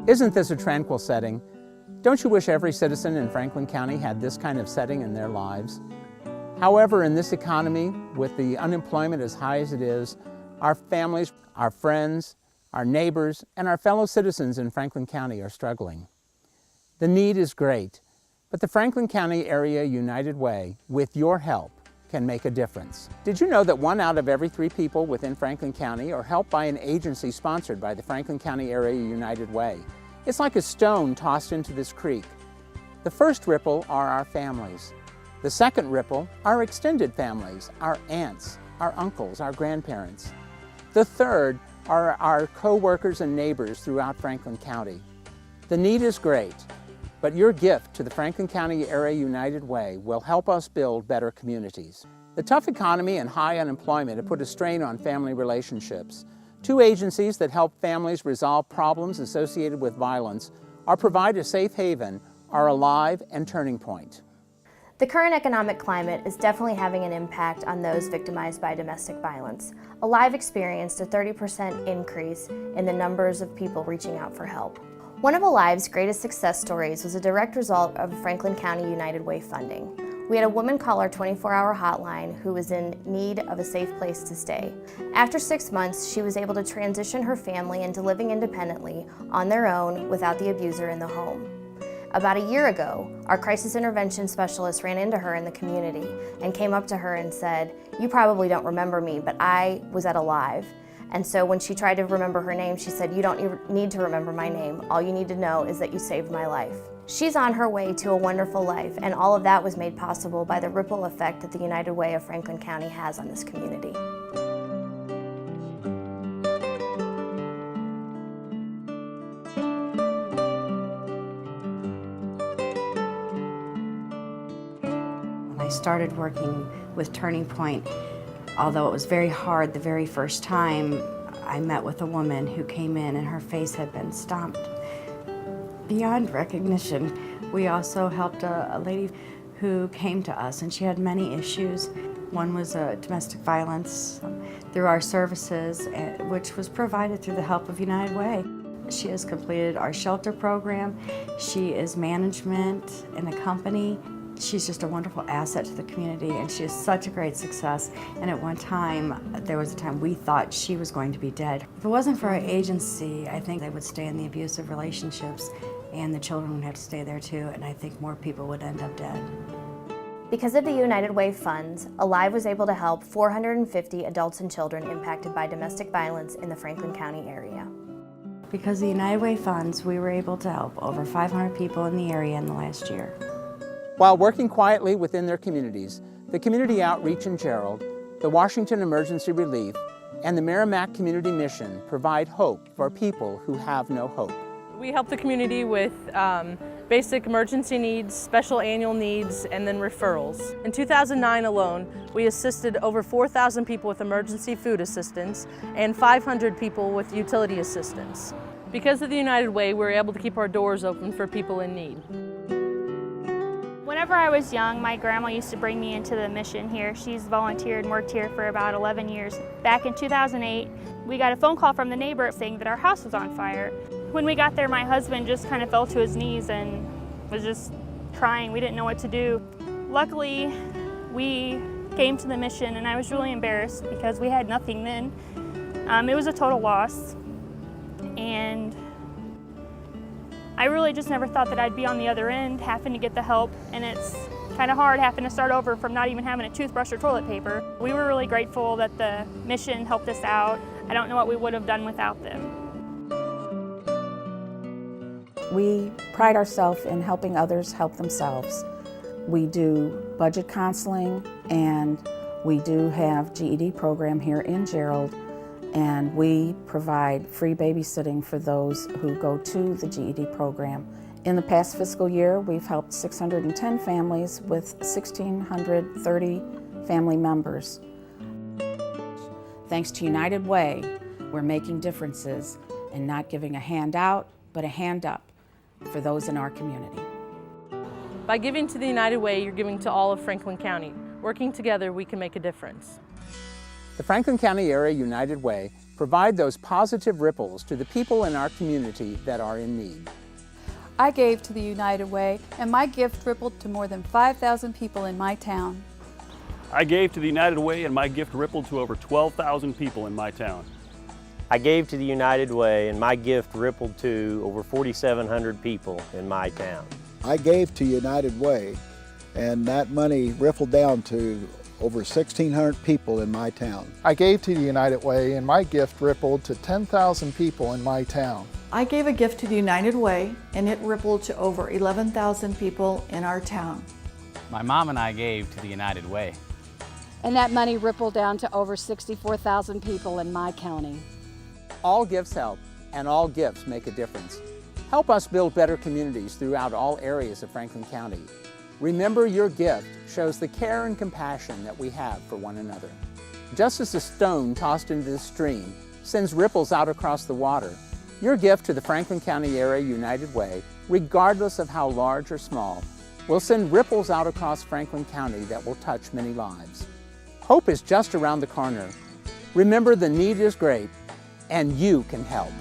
Isn't this a tranquil setting? Don't you wish every citizen in Franklin County had this kind of setting in their lives? However, in this economy, with the unemployment as high as it is, our families, our friends, our neighbors, and our fellow citizens in Franklin County are struggling. The need is great, but the Franklin County Area United Way, with your help, can make a difference. Did you know that 1 out of every 3 people within Franklin County are helped by an agency sponsored by the Franklin County Area United Way? It's like a stone tossed into this creek. The first ripple are our families. The second ripple are extended families, our aunts, our uncles, our grandparents. The third are our co-workers and neighbors throughout Franklin County. The need is great, but your gift to the Franklin County Area United Way will help us build better communities. The tough economy and high unemployment have put a strain on family relationships. 2 agencies that help families resolve problems associated with violence or provide a safe haven are Alive and Turning Point. The current economic climate is definitely having an impact on those victimized by domestic violence. Alive experienced a 30% increase in the numbers of people reaching out for help. One of Alive's greatest success stories was a direct result of Franklin County United Way funding. We had a woman call our 24-hour hotline who was in need of a safe place to stay. After 6 months, she was able to transition her family into living independently on their own without the abuser in the home. About a year ago, our crisis intervention specialist ran into her in the community and came up to her and said, "You probably don't remember me, but I was at Alive." And so when she tried to remember her name, she said, "You don't need to remember my name. All you need to know is that you saved my life." She's on her way to a wonderful life, and all of that was made possible by the ripple effect that the United Way of Franklin County has on this community. I started working with Turning Point. Although it was very hard the very first time, I met with a woman who came in and her face had been stomped beyond recognition. We also helped a lady who came to us, and she had many issues. One was domestic violence through our services, which was provided through the help of United Way. She has completed our shelter program. She is management in a company. She's just a wonderful asset to the community, and she is such a great success. And at one time, there was a time we thought she was going to be dead. If it wasn't for our agency, I think they would stay in the abusive relationships, and the children would have to stay there too, and I think more people would end up dead. Because of the United Way funds, Alive was able to help 450 adults and children impacted by domestic violence in the Franklin County area. Because of the United Way funds, we were able to help over 500 people in the area in the last year. While working quietly within their communities, the Community Outreach in Gerald, the Washington Emergency Relief, and the Merrimack Community Mission provide hope for people who have no hope. We help the community with basic emergency needs, special annual needs, and then referrals. In 2009 alone, we assisted over 4,000 people with emergency food assistance and 500 people with utility assistance. Because of the United Way, we were able to keep our doors open for people in need. Whenever I was young, my grandma used to bring me into the mission here. She's volunteered and worked here for about 11 years. Back in 2008, we got a phone call from the neighbor saying that our house was on fire. When we got there, my husband just kind of fell to his knees and was just crying. We didn't know what to do. Luckily, we came to the mission, and I was really embarrassed because we had nothing then. It was a total loss, and I really just never thought that I'd be on the other end having to get the help, and it's kind of hard having to start over from not even having a toothbrush or toilet paper. We were really grateful that the mission helped us out. I don't know what we would have done without them. We pride ourselves in helping others help themselves. We do budget counseling, and we do have GED program here in Gerald, and we provide free babysitting for those who go to the GED program. In the past fiscal year, we've helped 610 families with 1,630 family members. Thanks to United Way, we're making differences and not giving a handout, but a hand up for those in our community. By giving to the United Way, you're giving to all of Franklin County. Working together, we can make a difference. The Franklin County Area United Way Provide those positive ripples to the people in our community that are in need. I gave to the United Way, and my gift rippled to more than 5,000 people in my town. I gave to the United Way, and my gift rippled to over 12,000 people in my town. I gave to the United Way, and my gift rippled to over 4,700 people in my town. I gave to United Way, and that money rippled down to over 1,600 people in my town. I gave to the United Way, and my gift rippled to 10,000 people in my town. I gave a gift to the United Way, and it rippled to over 11,000 people in our town. My mom and I gave to the United Way. And that money rippled down to over 64,000 people in my county. All gifts help, and all gifts make a difference. Help us build better communities throughout all areas of Franklin County. Remember, your gift shows the care and compassion that we have for one another. Just as a stone tossed into the stream sends ripples out across the water, your gift to the Franklin County Area United Way, regardless of how large or small, will send ripples out across Franklin County that will touch many lives. Hope is just around the corner. Remember, the need is great, and you can help.